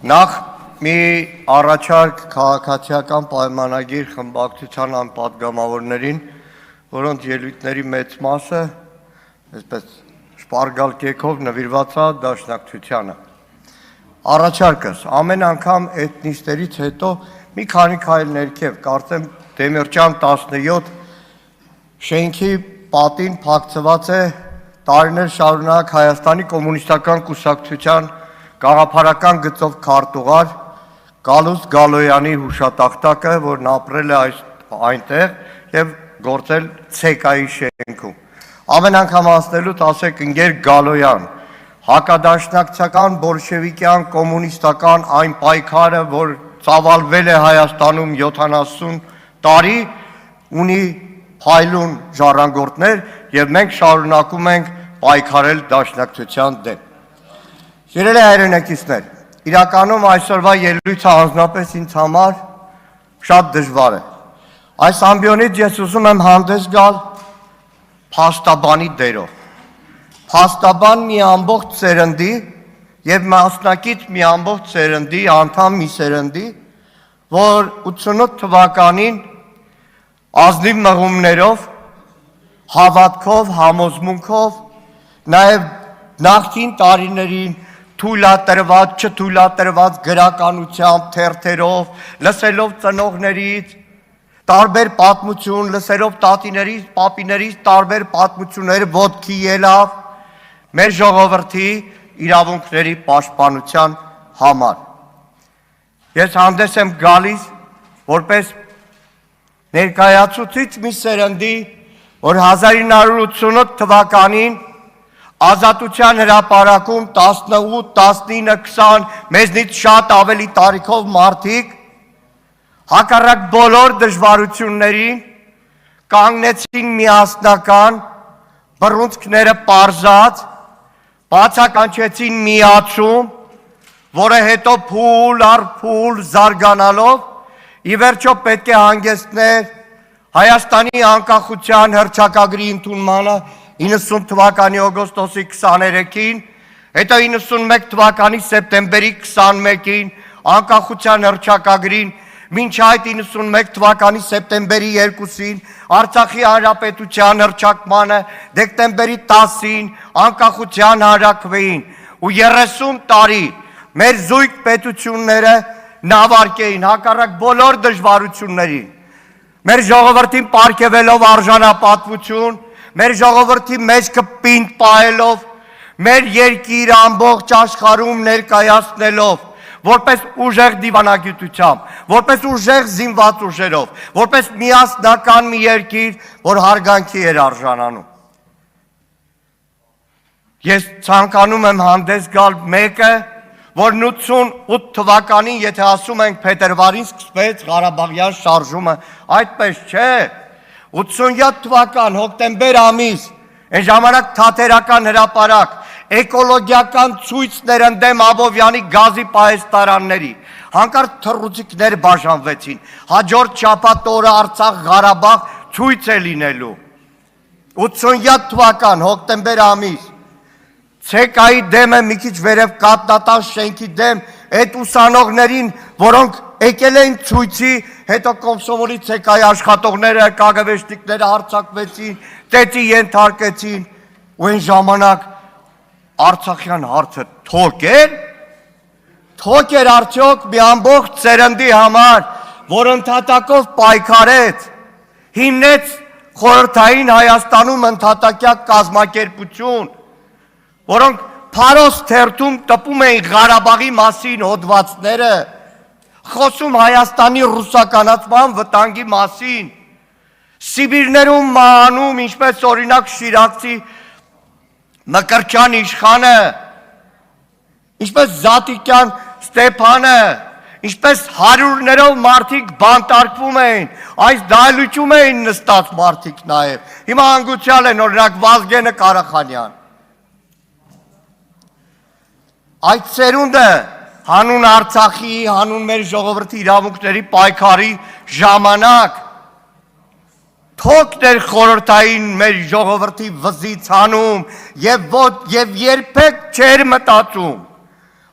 Նախ մի առաջարկ քաղաքացիական պայմանագիր խմբակցության անպատգամավորներին, որոնց ելույթների մեծ մասը այսպես շպարգալ կեքով նվիրված է դաշնակցությանը։ Առաջարկս ամեն անգամ էթնիստերից հետո մի քանի քայլ ներքև, կարծեմ Դեմիրճան 17 շենքի պատին փակցված է տարիներ շարունակ Հայաստանի կոմունիստական կուսակցության գաղափարական գծով քարտուղար Գալուստ Գալոյանի հուշատախտակը, որն ապրել է այնտեղ եւ գործել ցեկայի շենքում։ Ամեն անգամ ասնելուց ասեք ընկեր Գալոյան, հակադաշնակցական բոլշևիկյան կոմունիստական այն պայքարը, որ ծավալվել է Հայաստանում 70 տարի, ունի փայլուն ժառանգորդներ եւ մենք շարունակում ենք պայքարել դաշնակցության դեմ։ Սիրելի հայրենակիցներ, իրականում այսօրվա ելույթը անձնապես ինձ համար շատ դժվար է։ Այս ամբիոնից ես ուզում եմ հանդես գալ փաստաբանի դերով։ Փաստաբան մի ամբողջ սերնդի եւ մասնակից մի ամբողջ սերնդի, անդամ մի սերնդի, որ 88 թվականին ազնիվ մղումներով, հավատքով, համոզմունքով, նաև նախկին տարիներին թույլատրված, չթույլատրված գրականությամբ, թերթերով, լսելով ծնողներից, տարբեր պատմություն, լսելով տատիներից, պապիներից, տարբեր պատմություններ ոտքի ելավ մեր ժողովրդի իրավունքների պաշտպանության համար։ Ես հանդես եմ գալիս որպես ներկայացուցիչ մի սերնդի, որ 1988 թվականին Ազատության հրապարակում 18, 19, 20, մեզնից շատ ավելի տարիքով մարդիկ հակառակ բոլոր դժվարություններին կանգնեցին միասնական, բռունցքները պարզած, բացականչեցին միացում, որը հետո փուլ առ փուլ զարգանալով ի վերջո պետք է հանգեցներ Հայաստանի անկախության հռչակագրի ընդունմանը 90 թվականի օգոստոսի 23-ին, հետո 91 թվականի սեպտեմբերի 21-ին անկախության հռչակագրին, մինչ այդ 91 թվականի սեպտեմբերի 2-ին Արցախի հանրապետության հռչակմանը, դեկտեմբերի 10-ին անկախության հանրաքվեին ու 30 տարի մեր զույգ պետությունները նավարկեին հակառակ բոլոր դժվարություններին, մեր ժողովրդին պարգևելով արժանապատվություն, մեր ժողովրդի մեջքը պինդ պահելով, մեր երկիր ամբողջ աշխարհում ներկայացնելով, որպես ուժեղ դիվանագիտությամբ, որպես ուժեղ զինված ուժերով, որպես միասնական մի երկիր, որ հարգանքի էր արժանանում։ Ես ցանկանում եմ հանդես գալ մեկը, որ 88 թվականին, եթե ասում ենք փետրվարին սկսվեց Ղարաբաղյան շարժումը, այդպես չէ, 87 թվական հոկտեմբեր ամիս, այն ժամանակ թատերական հրապարակ, էկոլոգիական ցույցներ ընդդեմ Աբովյանի գազի պահեստարանների, հանկարծ թռուցիկներ բաժանվեցին, հաջորդ շաբաթ օրը Արցախ Ղարաբաղ ցույց է լինելու, 87 թվական հոկտեմբեր ամիս, ցեկայի դեմը մի քիչ վերև կատնատան շենքի դեմ, այդ ուսանողներին, որոնք եկել էին ցույցի, հետո Կոմսոմոլի ցեկայի աշխատողները, կագվեշտիկները հարձակվեցին, տետի ենթարկեցին, ու այն ժամանակ Արցախյան հարցը թոք էր արդյոք մի ամբողջ սերնդի համար, որ ընդհատակով պայքարեց, հիմնեց խորհրդային Հայաստանում ընդհատակյա կազմակերպություն, որոնք Փարոս թերթում տպում էին Ղարաբաղի մասին հոդվածները, խոսում Հայաստանի ռուսականացման վտանգի մասին, Սիբիրներում մահանում, ինչպես օրինակ Շիրակցի Մկրտչյան իշխանը, ինչպես Զատիկյան Ստեփանը, ինչպես հարյուրներով մարդիկ բանտարկվում էին, այս դահլիճում էին նստած մարդիկ նաև, հիմա հանգուցյալ են օրինակ Վազգենը Ղարախանյան։ Այդ սերունդը հանուն Արցախի, հանուն մեր ժողովրդի իրավունքների պայքարի ժամանակ թոքներ խորհրդային մեր ժողովրդի վզից հանում եւ երբեք չեր մտածում,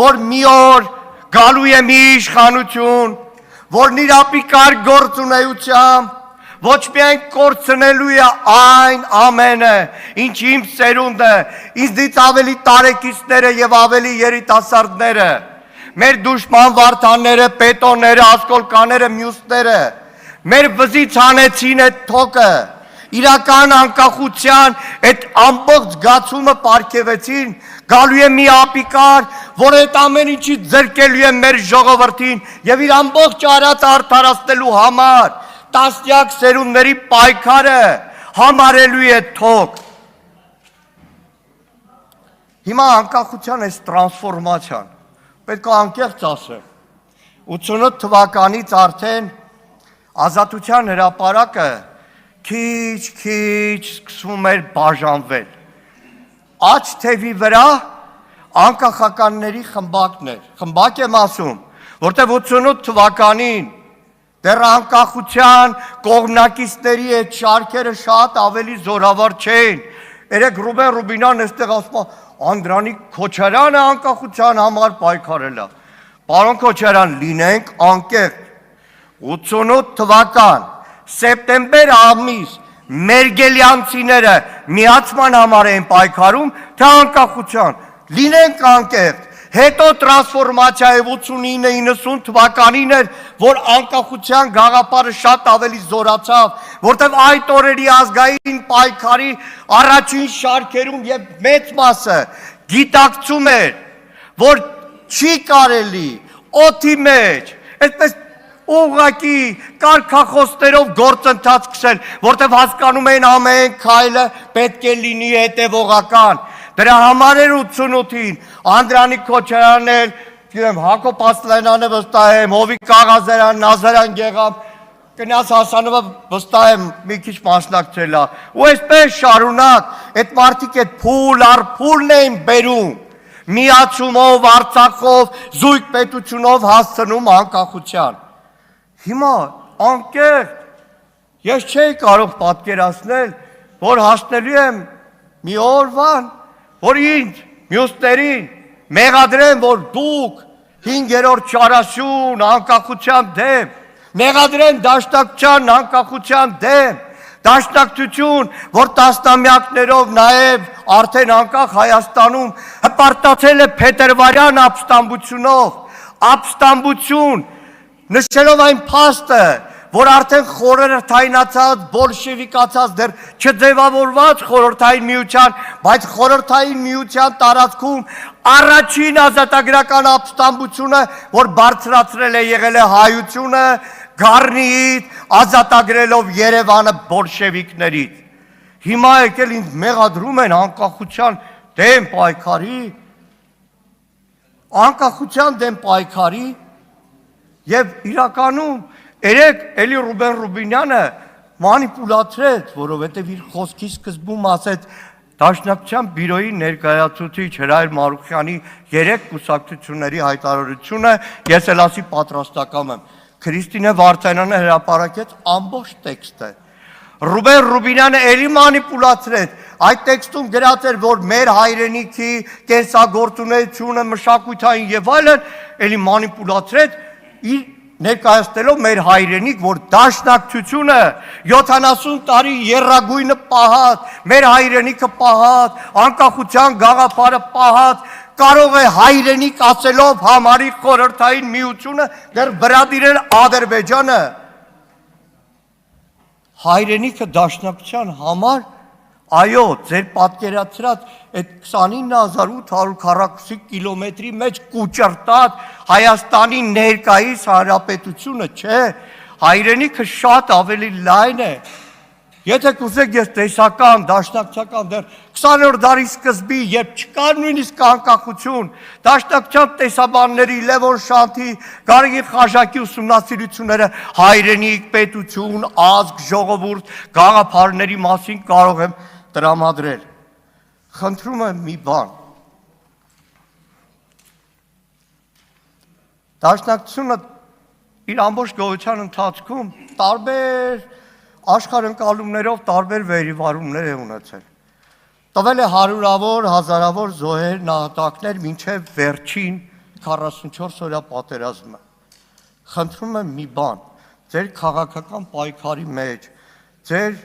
որ մի օր գալու է մի իշխանություն, որն իր ապիկար գործունեությամբ ոչ միայն կորցնելու է այն ամենը, ինչ իմ սերունդը, ինձնից ավելի տարեկիցները եւ ավելի երիտասարդները, մեր դուշման վարդանները, պետոնները, ասկոլկաները, մյուսները, մեր վզից հանեցին այդ թոքը, իրական անկախության այդ ամբողջ զգացումը պարգևեցին, գալու է մի ապիկար, որ այդ ամեն ինչի ձեռքելու է մեր ժողովրդին եւ իր ամբողջ արածը արդարացնելու համար տասնյակ սերունդների պայքարը համարելու է թոք։ Հիմա անկախության այս տրանսֆորմացիան, պետք է անկեղծ ասեմ, 88 թվականից արդեն ազատության հրապարակը քիչ սկսվում էր բաժանվել։ Աջ թևի վրա անկախականների խմբակ եմ ասում, որտեղ 88 թվականին դեռ անկախության կողմնակիցների այդ շարքերը շատ ավելի զորավոր չէին։ Երեք Ռուբեն Ռուբինյանն այստեղ ասում է, Անդրանիկ Քոչարյանը անկախության համար պայքարել է։ Պարոն Քոչարյան, լինենք անկեղծ, 88 թվական սեպտեմբեր ամիս մերգելյանցիները միացման համար են պայքարում, թե անկախության, լինենք անկեղծ, հետո տրանսֆորմացիայով 89-90 թվականին էր, որ անկախության գաղափարը շատ ավելի զորացավ, որտեղ այդ օրերի ազգային պայքարի առաջին շարքերում եւ մեծ մասը գիտակցում էր, որ չի կարելի օդի մեջ, այսպես ուղղակի կարգախոսներով գործընթաց սկսել, որտեղ հասկանում են ամեն քայլը պետք է լինի հետևողական։ Դրա համար էր 88-ին Անդրանիկ Քոչարյանն էլ, Հակոբ Ասլանյանը վստահ եմ, Հովիկ Կաղազարյան, Նազարյան Գեղամ, Կնյազ Հասանովը վստահ եմ մի քիչ մասնակցել է։ Ու այսպես շարունակ, այդ մարդիկ այդ փուլ առ փուլն էին բերում, միացումով, Արցախով, զույգ պետությունով հասցնում անկախության։ Հիմա անկեղծ, ես չէի կարող պատկերացնել, որ հասնելու եմ մի օրվան, որ ինձ, մյուսներին մեղադրեն, որ դուք 5-րդ չարաշուն անկախության դեմ, մեղադրեն դաշնակցության անկախության դեմ, դաշնակցություն, որ տասնամյակներով նաև արդեն անկախ Հայաստանում հպարտացել է փետրվարյան ապստամբություն, նշելով այն փաստը, որ արդեն խորհրդայնացած, բոլշևիկացած, դեռ չձևավորված խորհրդային միության, բայց խորհրդային միության տարածքում առաջին ազատագրական ապստամբությունը, որ բարձրացրել է եղել է հայությունը, Գառնիից, ազատագրելով Երևանը բոլշևիկներից։ Հիմա եկել ինձ մեղադրում են անկախության դեմ պայքարի, եւ իրականում երեք էլի Ռուբեն Ռուբինյանը մանիպուլացրեց, որովհետև իր խոսքի սկզբում ասեց Դաշնակցության բյուրոյի ներկայացուցիչ Հրայր Մարուխյանի 3 կուսակցությունների հայտարարությունը, ես էլ ասի պատրաստական եմ, Քրիստինե Վարդանյանը հրապարակեց ամբողջ տեքստը, Ռուբեն Ռուբինյանը էլի մանիպուլացրեց, այդ տեքստում գրած էր, որ մեր հայրենիքի կենսագործունեությունը, մշակութային եւ այլն, էլի մանիպուլացրեց, իր ներկայացնելով մեր հայրենիք, որ դաշնակցությունը 70 տարի եռագույնը պահած, մեր հայրենիքը պահած, անկախության գաղափարը պահած, կարող է հայրենիք ասելով համարի խորհրդային միությունը դեռ վրադիրել Ադրբեջանը։ Հայրենիքը դաշնակցության համար, այո, ձեր պատկերացրած այդ 29840 կիլոմետրի մեջ կուճռտած Հայաստանի ներկայիս հանրապետությունը չէ, հայրենիքը շատ ավելի լայն է։ Եթե կուզեք ես տեսական, դաշնակցական դեռ 20-րդ դարի սկզբի, երբ չկար նույնիսկ անկախություն, դաշնակցության տեսաբանների Լևոն Շանթի, Գարեգին Խաժակի ուսումնասիրությունները հայրենիք, պետություն, ազգ, ժողովուրդ, գաղափարների մասին կարող եմ տրամադրել։ Խնդրում եմ մի բան։ Դաշնակցությունը իր ամբողջ գոյության ընթացքում տարբեր աշխարհընկալումներով տարբեր վերիվարումներ է ունեցել։ Տվել է հարյուրավոր, հազարավոր զոհեր, նահատակներ մինչև վերջին 44 օրյա պատերազմը։ Խնդրում եմ մի բան, ձեր քաղաքական պայքարի մեջ, ձեր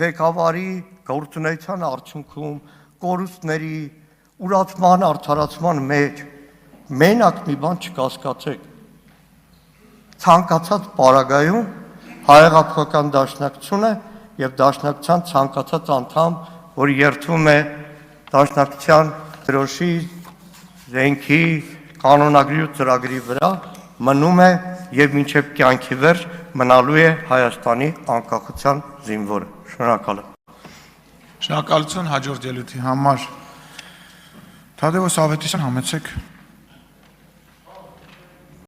ղեկավարի գործունեության արդյունքում, կորուստների, ուրացման, արդարացման մեջ մենակ մի բան չկասկածեք։ Ցանկացած պարագայում Հայ-Հեղափոխական դաշնակցությունը եւ դաշնակցության ցանկացած անդամ, որ երթվում է դաշնակցության դրոշի, զենքի, կանոնագրի ու ծրագրի վրա, մնում է եւ մինչեւ կյանքի վերջ մնալու է Հայաստանի անկախության զինվորը։ Շնորհակալ եմ։ Շնորհակալություն հաջորդ ելույթի համար։ Թադևոս Ավետիսյան, համեցեք։